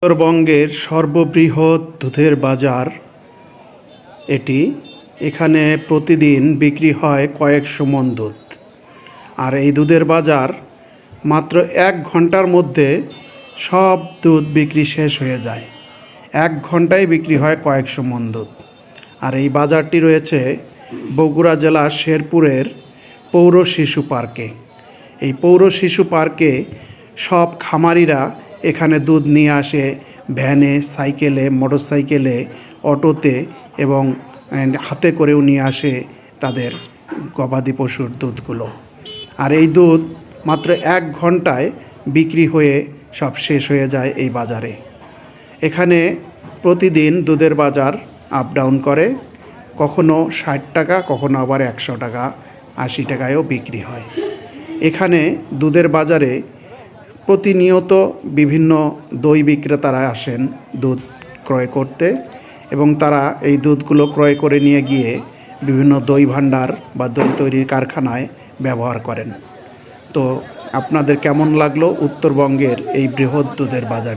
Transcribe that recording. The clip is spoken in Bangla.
উত্তরবঙ্গের সর্ববৃহৎ দুধের বাজার এটি। এখানে প্রতিদিন বিক্রি হয় কয়েকশো মণ দুধ। আর এই দুধের বাজার মাত্র 1 ঘন্টার মধ্যে সব দুধ বিক্রি শেষ হয়ে যায়। 1 ঘন্টায় বিক্রি হয় কয়েকশো মণ দুধ। আর এই বাজারটি রয়েছে বগুড়া জেলার শেরপুরের পৌর শিশু পার্কে। এই পৌর শিশু পার্কে সব খামারিরা এখানে দুধ নিয়ে আসে ভ্যানে, সাইকেলে, মোটরসাইকেলে, অটোতে এবং হাতে করেও নিয়ে আসে তাদের গবাদি পশুর দুধগুলো। আর এই দুধ মাত্র 1 ঘন্টায় বিক্রি হয়ে সব শেষ হয়ে যায় এই বাজারে। এখানে প্রতিদিন দুধের বাজার আপ ডাউন করে, কখনো 60 টাকা, কখনো আবার 100 টাকা, 80 টাকায়ও বিক্রি হয়। এখানে দুধের বাজারে প্রতিনিয়ত বিভিন্ন দই বিক্রেতারা আসেন দুধ ক্রয় করতে এবং তারা এই দুধগুলো ক্রয় করে নিয়ে গিয়ে বিভিন্ন দই ভাণ্ডার বা দই তৈরির কারখানায় ব্যবহার করেন। তো আপনাদের কেমন লাগলো উত্তরবঙ্গের এই বৃহৎ দুধের বাজার?